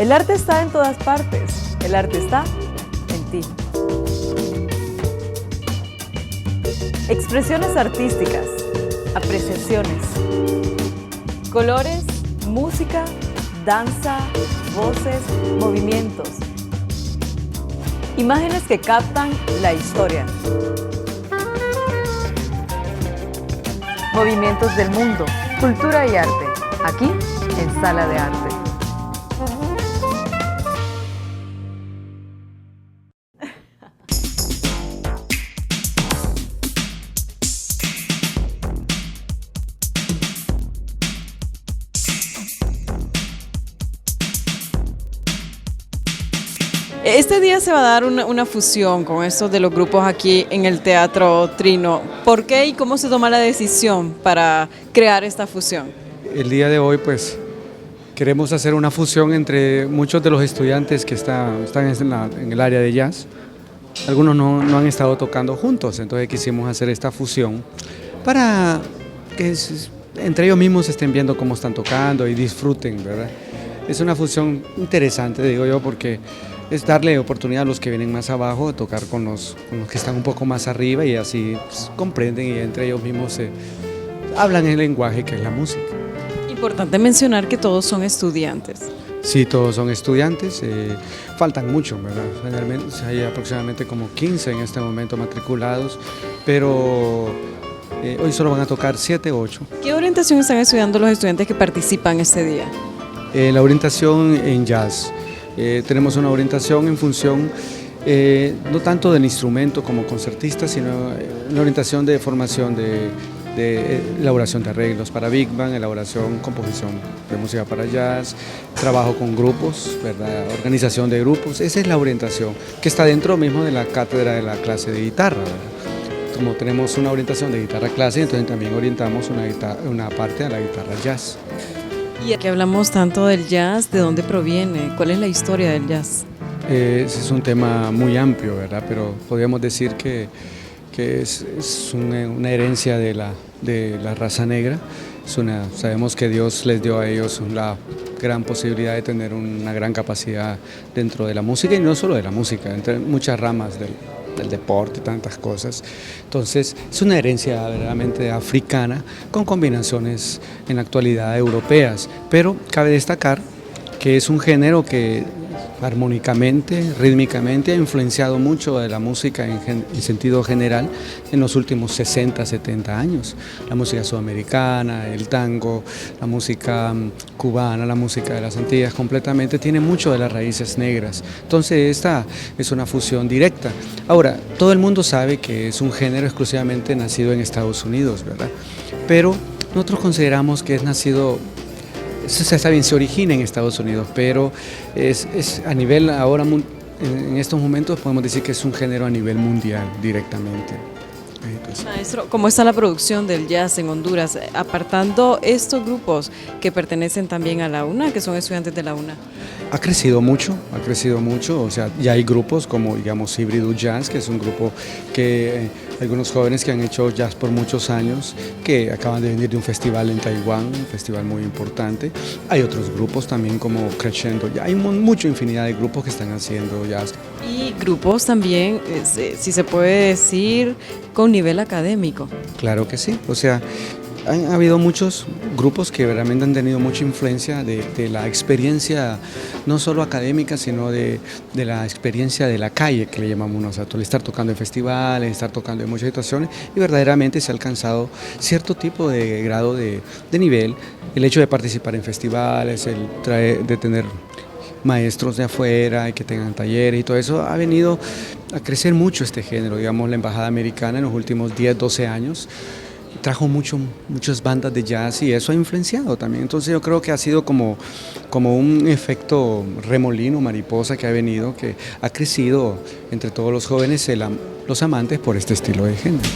El arte está en todas partes. El arte está en ti. Expresiones artísticas, apreciaciones, colores, música, danza, voces, movimientos. Imágenes que captan la historia. Movimientos del mundo, cultura y arte. Aquí en Sala de Arte. Este día se va a dar una fusión con estos de los grupos aquí en el Teatro Trino. ¿Por qué y cómo se toma la decisión para crear esta fusión? El día de hoy pues queremos hacer una fusión entre muchos de los estudiantes que están en el área de jazz. Algunos no han estado tocando juntos, entonces quisimos hacer esta fusión para que entre ellos mismos estén viendo cómo están tocando y disfruten, ¿verdad? Es una fusión interesante, digo yo, porque es darle oportunidad a los que vienen más abajo a tocar con los que están un poco más arriba y así pues, comprenden y entre ellos mismos hablan el lenguaje que es la música. Importante mencionar que todos son estudiantes. Sí, todos son estudiantes, faltan mucho, ¿verdad? Generalmente hay aproximadamente como 15 en este momento matriculados, pero hoy solo van a tocar 7 o 8. ¿Qué orientación están estudiando los estudiantes que participan este día? La orientación en jazz. Tenemos una orientación en función no tanto del instrumento como concertista, sino una orientación de formación de elaboración de arreglos para Big Band, elaboración, composición de música para jazz, trabajo con grupos, ¿verdad? Organización de grupos. Esa es la orientación que está dentro mismo de la cátedra de la clase de guitarra, ¿verdad? Como tenemos una orientación de guitarra clásica, entonces también orientamos una parte a la guitarra jazz. Y aquí hablamos tanto del jazz, ¿de dónde proviene? ¿Cuál es la historia del jazz? Ese es un tema muy amplio, ¿verdad? Pero podríamos decir que es una herencia de la raza negra. Sabemos que Dios les dio a ellos la gran posibilidad de tener una gran capacidad dentro de la música y no solo de la música, entre muchas ramas del deporte, tantas cosas. Entonces es una herencia verdaderamente africana con combinaciones en la actualidad europeas, pero cabe destacar que es un género que armónicamente, rítmicamente ha influenciado mucho de la música en sentido general en los últimos 60, 70 años. La música sudamericana, el tango, la música cubana, la música de las Antillas completamente tiene mucho de las raíces negras. Entonces esta es una fusión directa. Ahora, todo el mundo sabe que es un género exclusivamente nacido en Estados Unidos, ¿verdad? Pero nosotros consideramos que es nacido. Está bien, se origina en Estados Unidos, pero es a nivel ahora, en estos momentos podemos decir que es un género a nivel mundial directamente. Maestro, ¿cómo está la producción del jazz en Honduras? Apartando estos grupos que pertenecen también a la UNA, que son estudiantes de la UNA. Ha crecido mucho, o sea, ya hay grupos como, digamos, Híbrido Jazz, que es un grupo que algunos jóvenes que han hecho jazz por muchos años, que acaban de venir de un festival en Taiwán, un festival muy importante. Hay otros grupos también como Crescendo, ya hay mucha infinidad de grupos que están haciendo jazz. Y grupos también, si se puede decir, con nivel académico. Claro que sí, o sea, han habido muchos grupos que realmente han tenido mucha influencia de la experiencia, no solo académica, sino de la experiencia de la calle, que le llamamos nosotros, estar tocando en festivales, estar tocando en muchas situaciones, y verdaderamente se ha alcanzado cierto tipo de grado de nivel. El hecho de participar en festivales, de tener maestros de afuera y que tengan talleres y todo eso ha venido a crecer mucho este género. Digamos, la Embajada Americana en los últimos 10, 12 años trajo muchas bandas de jazz y eso ha influenciado también. Entonces yo creo que ha sido como un efecto remolino, mariposa que ha venido, que ha crecido entre todos los jóvenes, los amantes por este estilo de género.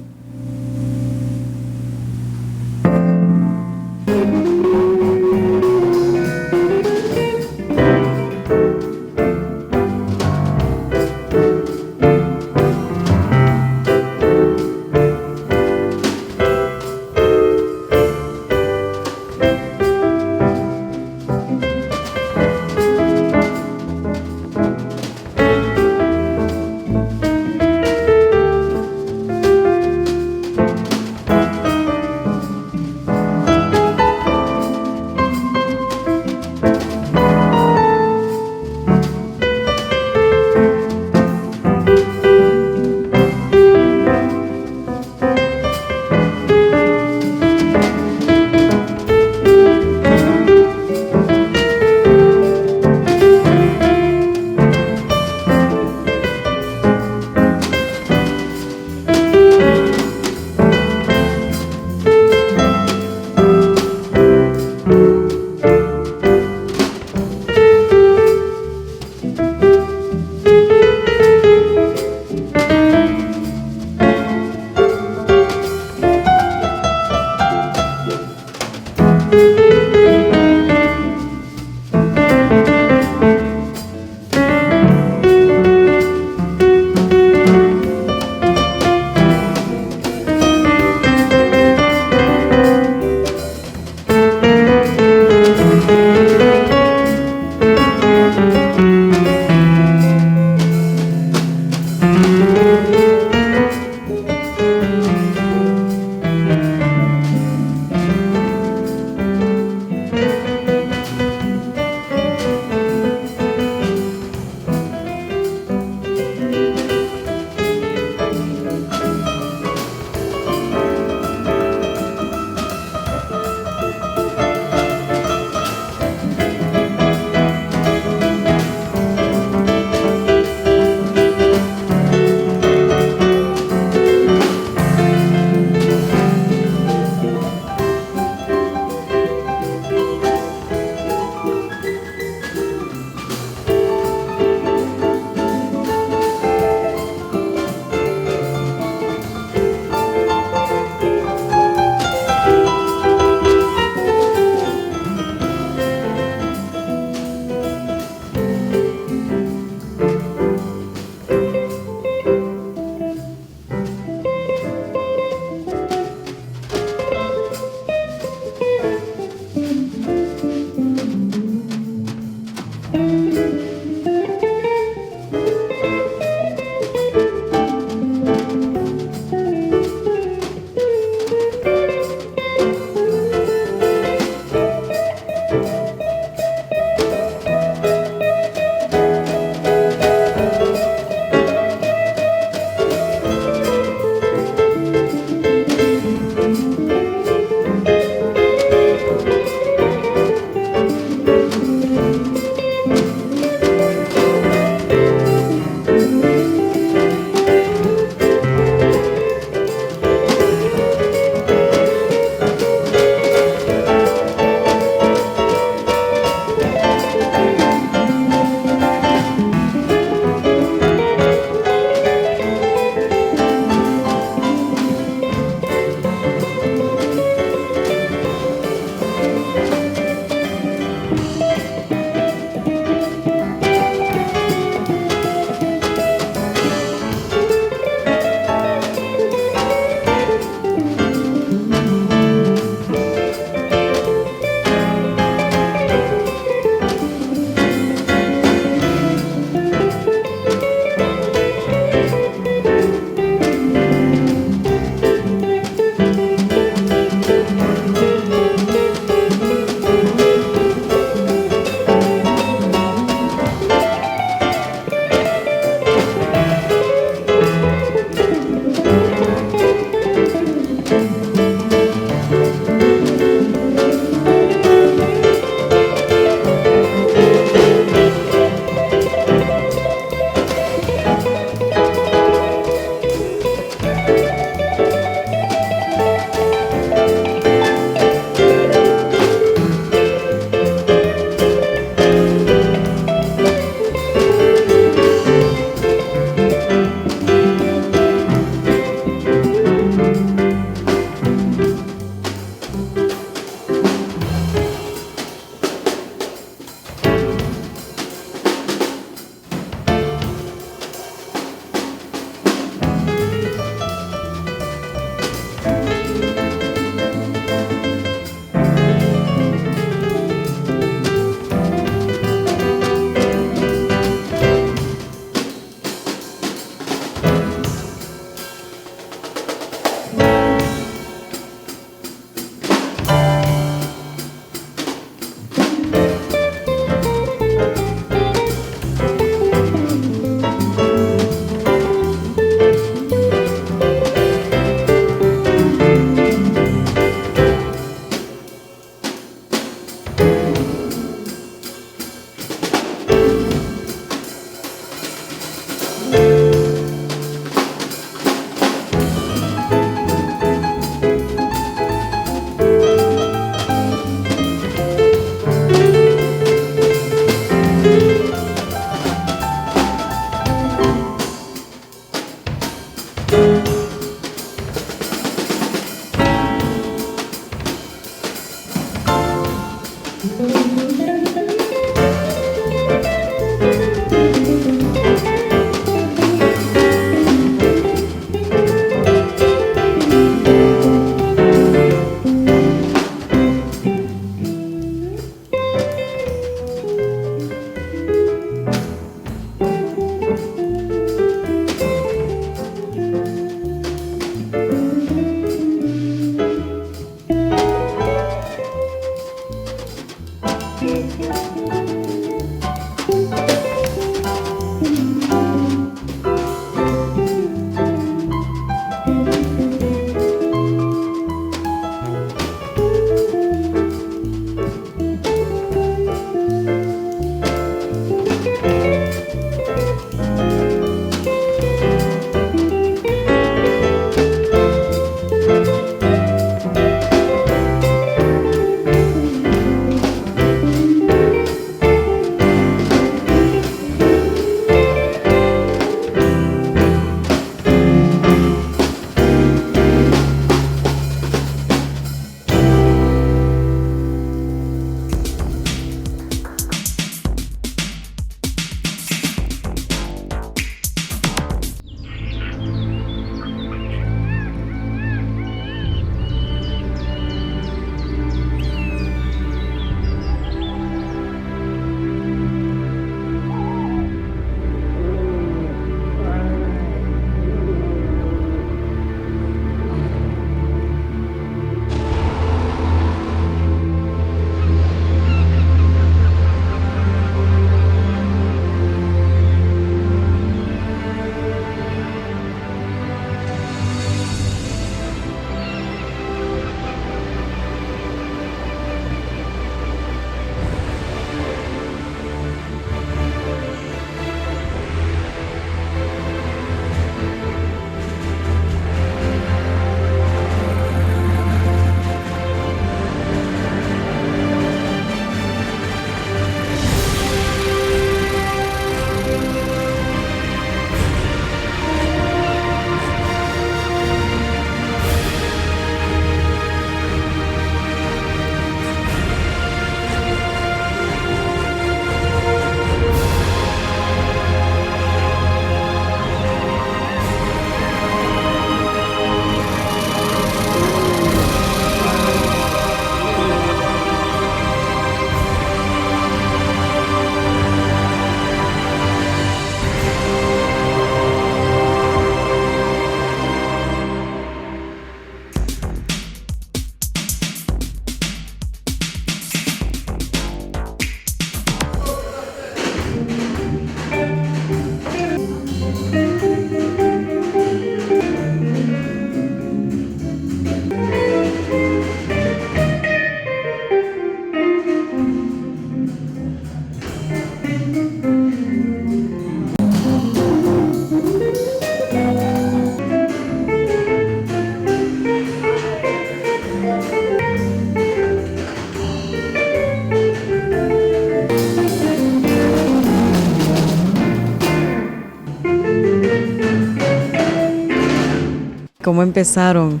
¿Cómo empezaron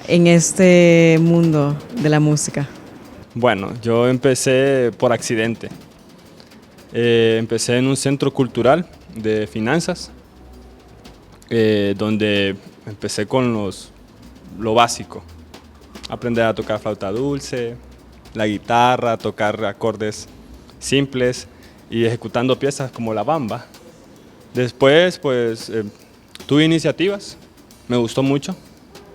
en este mundo de la música? Bueno, yo empecé por accidente. Empecé en un centro cultural de finanzas, donde empecé con lo básico. Aprender a tocar flauta dulce, la guitarra, tocar acordes simples y ejecutando piezas como la bamba. Después, pues, tuve iniciativas, me gustó mucho.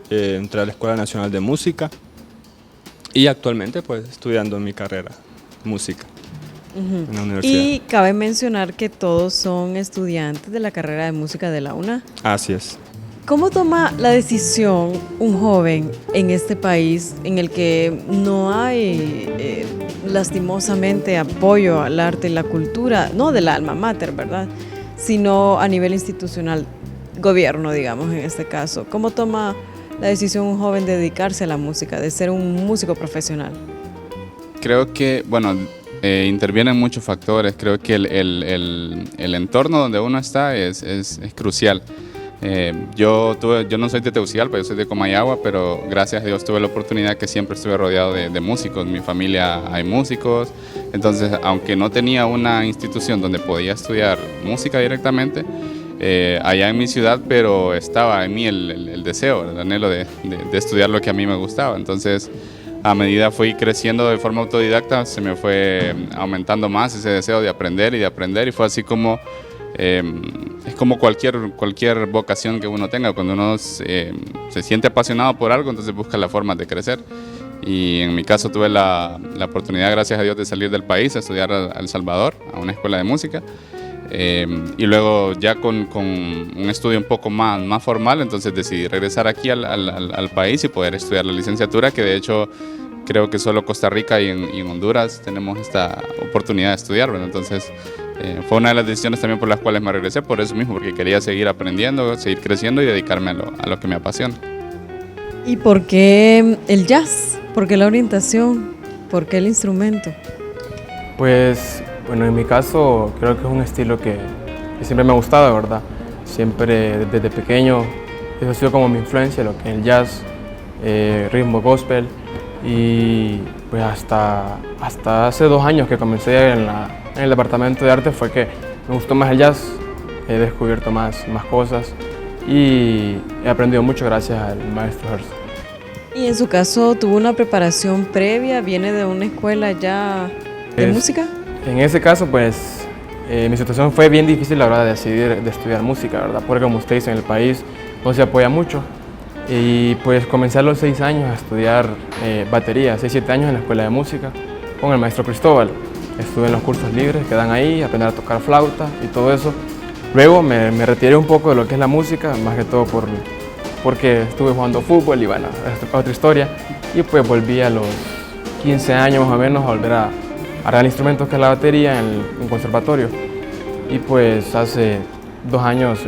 Entré a la Escuela Nacional de Música y actualmente, pues, estudiando mi carrera, música, en la universidad. Y cabe mencionar que todos son estudiantes de la carrera de música de la UNA. Así es. ¿Cómo toma la decisión un joven en este país en el que no hay lastimosamente apoyo al arte y la cultura, no del alma mater, ¿verdad?, sino a nivel institucional, gobierno, digamos, en este caso? ¿Cómo toma la decisión un joven de dedicarse a la música, de ser un músico profesional? Creo que, bueno, intervienen muchos factores. Creo que el entorno donde uno está es crucial. Yo no soy de Tegucigalpa, yo soy de Comayagua, pero gracias a Dios tuve la oportunidad que siempre estuve rodeado de músicos. En mi familia hay músicos, entonces aunque no tenía una institución donde podía estudiar música directamente, allá en mi ciudad, pero estaba en mí el deseo, el anhelo de estudiar lo que a mí me gustaba. Entonces, a medida fui creciendo de forma autodidacta, se me fue aumentando más ese deseo de aprender, y fue así como... es como cualquier vocación que uno tenga. Cuando uno se siente apasionado por algo, entonces busca la forma de crecer. Y en mi caso tuve la oportunidad, gracias a Dios, de salir del país a estudiar a El Salvador, a una escuela de música. Y luego ya con un estudio un poco más formal, entonces decidí regresar aquí al país y poder estudiar la licenciatura, que de hecho creo que solo Costa Rica y en Honduras tenemos esta oportunidad de estudiar, ¿verdad? Entonces fue una de las decisiones también por las cuales me regresé, por eso mismo, porque quería seguir aprendiendo, seguir creciendo y dedicarme a lo que me apasiona. ¿Y por qué el jazz? ¿Por qué la orientación? ¿Por qué el instrumento? Pues, bueno, en mi caso creo que es un estilo que siempre me ha gustado, ¿verdad? Siempre desde pequeño, eso ha sido como mi influencia, lo que es el jazz, ritmo gospel, y pues hasta hace 2 años que comencé en el departamento de arte fue que me gustó más el jazz, he descubierto más cosas y he aprendido mucho gracias al maestro Herzl. Y en su caso, ¿tuvo una preparación previa? ¿Viene de una escuela ya de música? En ese caso, pues, mi situación fue bien difícil a la hora de decidir de estudiar música, ¿verdad? Porque como usted dice, en el país no se apoya mucho. Y pues comencé a los 6 años a estudiar batería, 6-7 años en la escuela de música con el maestro Cristóbal. Estuve en los cursos libres que dan ahí, aprender a tocar flauta y todo eso. Luego me retiré un poco de lo que es la música, más que todo porque estuve jugando fútbol y bueno, es otra historia. Y pues volví a los 15 años más o menos a volver a agarrar instrumentos que es la batería en un conservatorio. Y pues hace 2 años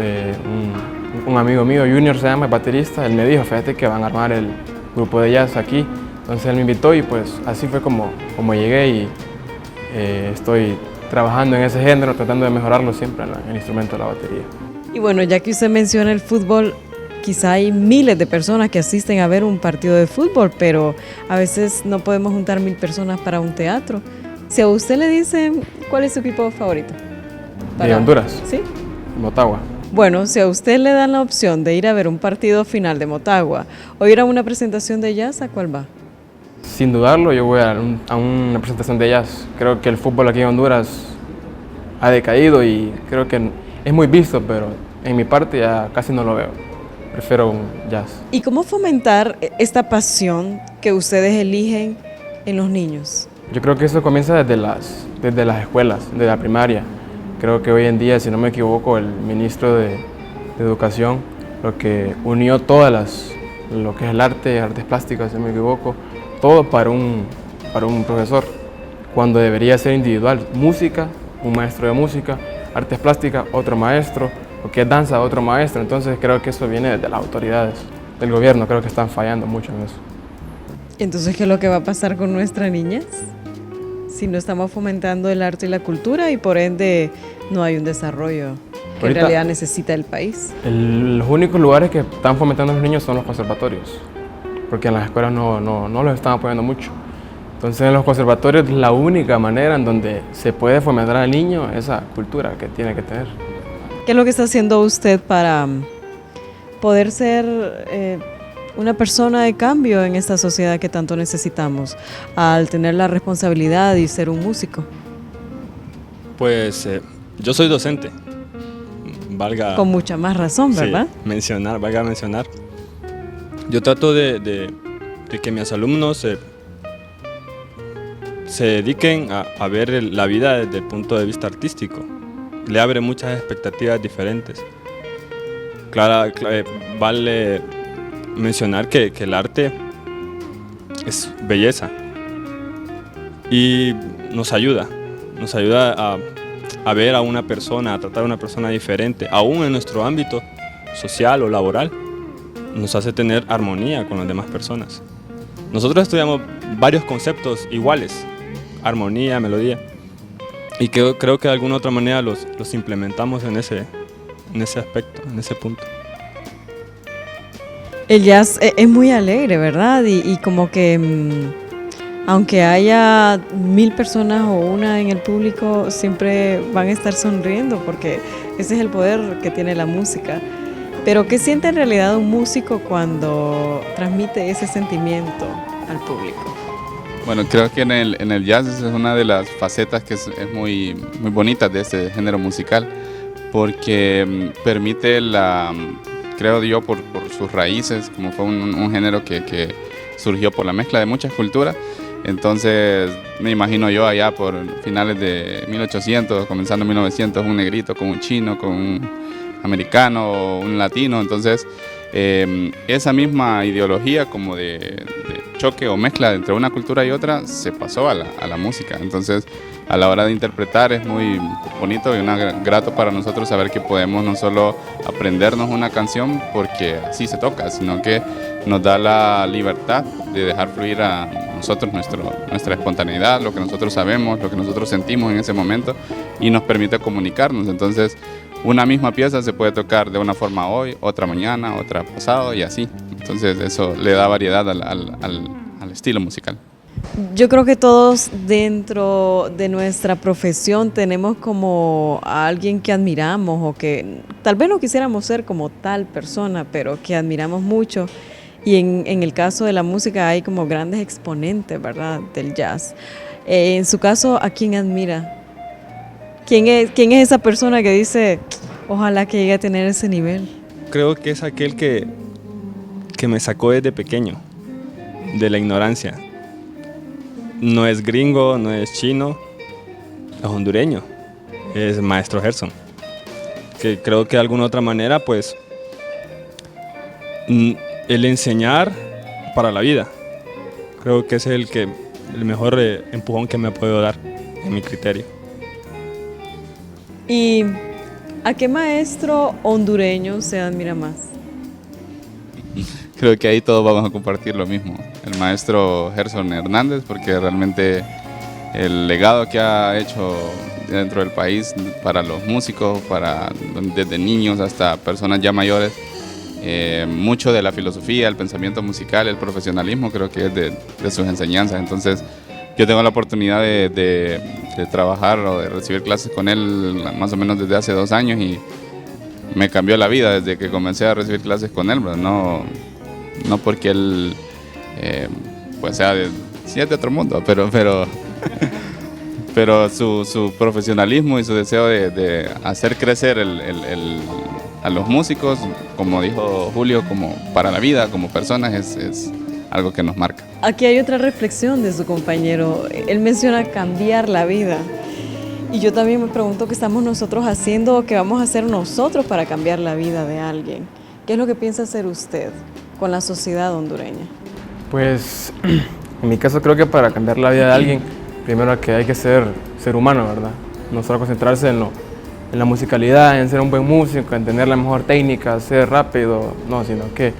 un amigo mío, Junior se llama, el baterista, él me dijo, fíjate que van a armar el grupo de jazz aquí. Entonces él me invitó y pues así fue como llegué y estoy trabajando en ese género, tratando de mejorarlo siempre en el instrumento de la batería. Y bueno, ya que usted menciona el fútbol, quizá hay miles de personas que asisten a ver un partido de fútbol, pero a veces no podemos juntar 1000 personas para un teatro. Si a usted le dicen, ¿cuál es su equipo favorito? ¿De Honduras? ¿Sí? Motagua. Bueno, si a usted le dan la opción de ir a ver un partido final de Motagua o ir a una presentación de jazz, ¿a cuál va? Sin dudarlo, yo voy a una presentación de jazz. Creo que el fútbol aquí en Honduras ha decaído y creo que es muy visto, pero en mi parte ya casi no lo veo. Prefiero un jazz. ¿Y cómo fomentar esta pasión que ustedes eligen en los niños? Yo creo que eso comienza desde las escuelas, desde la primaria. Creo que hoy en día, si no me equivoco, el ministro de Educación, lo que unió lo que es el arte, artes plásticas, si no me equivoco, todo para un profesor, cuando debería ser individual. Música, un maestro de música, artes plásticas, otro maestro, lo que es danza, otro maestro. Entonces creo que eso viene desde las autoridades del gobierno, creo que están fallando mucho en eso. Entonces, ¿qué es lo que va a pasar con nuestras niñas? Si no estamos fomentando el arte y la cultura y por ende no hay un desarrollo que en realidad necesita el país. Los únicos lugares que están fomentando a los niños son los conservatorios, porque en las escuelas no los están apoyando mucho. Entonces en los conservatorios la única manera en donde se puede fomentar al niño esa cultura que tiene que tener. ¿Qué es lo que está haciendo usted para poder ser una persona de cambio en esta sociedad que tanto necesitamos, al tener la responsabilidad y ser un músico? Pues yo soy docente, valga... Con mucha más razón, ¿verdad? Sí, valga mencionar. Yo trato de que mis alumnos se dediquen a ver la vida desde el punto de vista artístico. Le abre muchas expectativas diferentes. Vale mencionar que el arte es belleza y nos ayuda a ver a una persona, a tratar a una persona diferente, aún en nuestro ámbito social o laboral, nos hace tener armonía con las demás personas. Nosotros estudiamos varios conceptos iguales, armonía, melodía, y creo que de alguna otra manera los implementamos en ese aspecto, en ese punto. El jazz es muy alegre, ¿verdad? Y como que aunque haya 1000 personas o una en el público, siempre van a estar sonriendo porque ese es el poder que tiene la música. Pero ¿qué siente en realidad un músico cuando transmite ese sentimiento al público? Bueno, creo que en el jazz es una de las facetas que es muy, muy bonita de este género musical, porque permite creo yo, por sus raíces, como fue un género que surgió por la mezcla de muchas culturas. Entonces me imagino yo allá por finales de 1800, comenzando en 1900, un negrito con un chino, con un americano, un latino. Entonces esa misma ideología como de choque o mezcla entre una cultura y otra se pasó a la música. Entonces a la hora de interpretar es muy bonito y grato para nosotros saber que podemos no solo aprendernos una canción porque así se toca, sino que nos da la libertad de dejar fluir a nosotros nuestra espontaneidad, lo que nosotros sabemos, lo que nosotros sentimos en ese momento, y nos permite comunicarnos. Entonces una misma pieza se puede tocar de una forma hoy, otra mañana, otra pasado y así. Entonces eso le da variedad al estilo musical. Yo creo que todos dentro de nuestra profesión tenemos como a alguien que admiramos o que tal vez no quisiéramos ser como tal persona, pero que admiramos mucho. Y en el caso de la música hay como grandes exponentes, ¿verdad?, del jazz. En su caso, ¿a quién admira? ¿Quién es esa persona que dice, ojalá que llegue a tener ese nivel? Creo que es aquel que me sacó desde pequeño, de la ignorancia. No es gringo, no es chino, es hondureño, es Maestro Gerson. Que creo que de alguna otra manera, pues, el enseñar para la vida, creo que es el mejor empujón que me ha podido dar, en mi criterio. ¿Y a qué maestro hondureño se admira más? Creo que ahí todos vamos a compartir lo mismo. El maestro Gerson Hernández, porque realmente el legado que ha hecho dentro del país para los músicos, desde niños hasta personas ya mayores, mucho de la filosofía, el pensamiento musical, el profesionalismo, creo que es de sus enseñanzas. Entonces yo tengo la oportunidad de trabajar o de recibir clases con él más o menos desde hace 2 años y me cambió la vida desde que comencé a recibir clases con él, ¿verdad? No porque él pues sea sí es de otro mundo, pero su profesionalismo y su deseo de hacer crecer a los músicos, como dijo Julio, como para la vida, como personas, es algo que nos marca. Aquí hay otra reflexión de su compañero. Él menciona cambiar la vida. Y yo también me pregunto qué estamos nosotros haciendo o qué vamos a hacer nosotros para cambiar la vida de alguien. ¿Qué es lo que piensa hacer usted con la sociedad hondureña? Pues en mi caso creo que para cambiar la vida de alguien, primero que hay que ser humano, ¿verdad? No solo concentrarse en la musicalidad, en ser un buen músico, en tener la mejor técnica, ser rápido, no, sino que,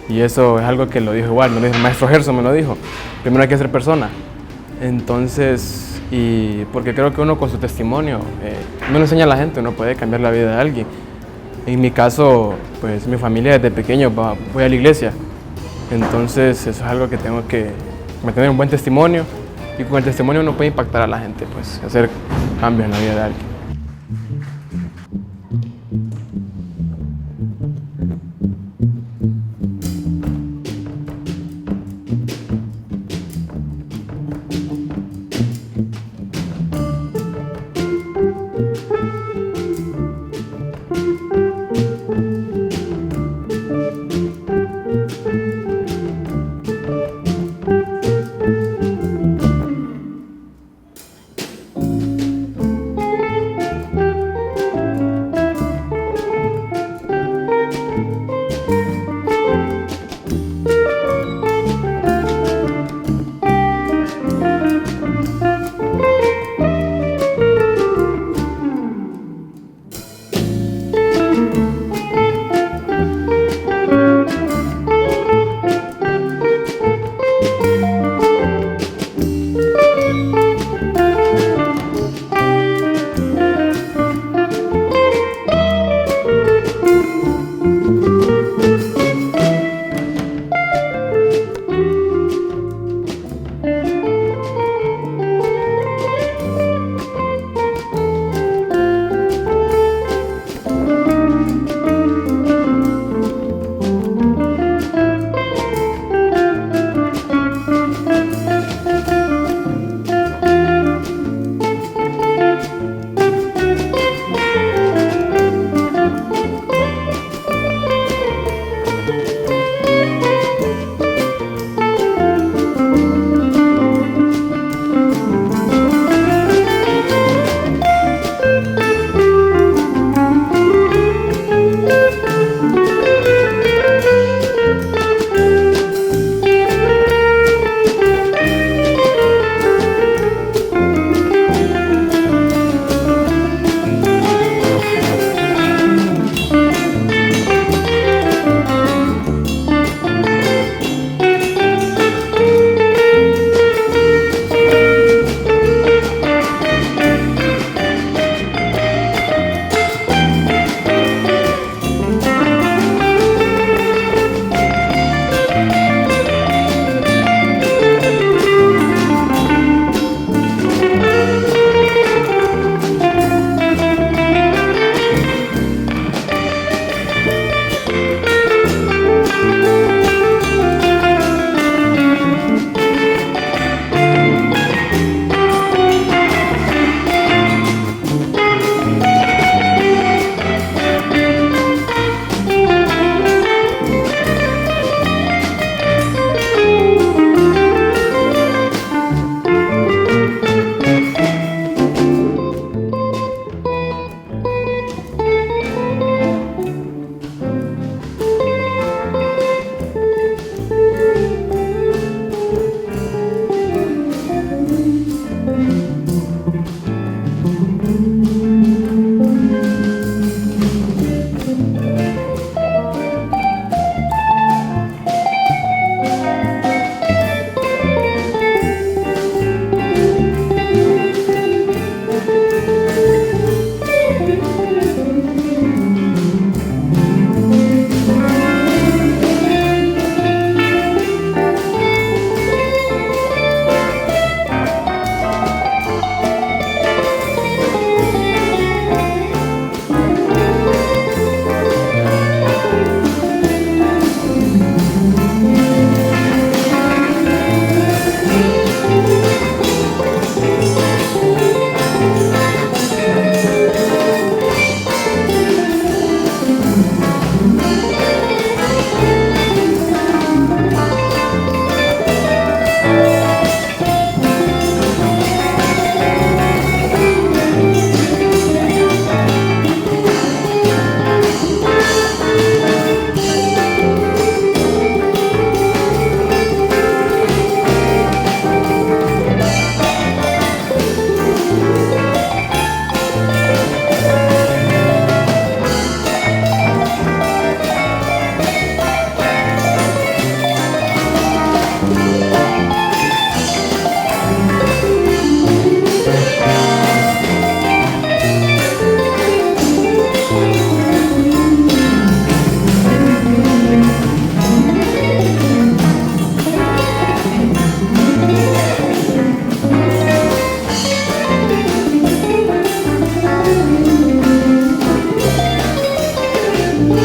y eso es algo que lo dijo igual, me lo dijo el maestro Gerson, me lo dijo, primero hay que ser persona. Entonces y porque creo que uno con su testimonio, uno le enseña a la gente, uno puede cambiar la vida de alguien. En mi caso, pues mi familia desde pequeño voy a la iglesia, entonces eso es algo que tengo que mantener un buen testimonio, y con el testimonio uno puede impactar a la gente, pues hacer cambios en la vida de alguien.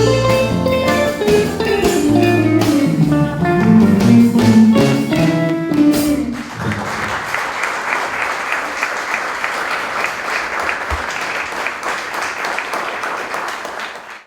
Chao.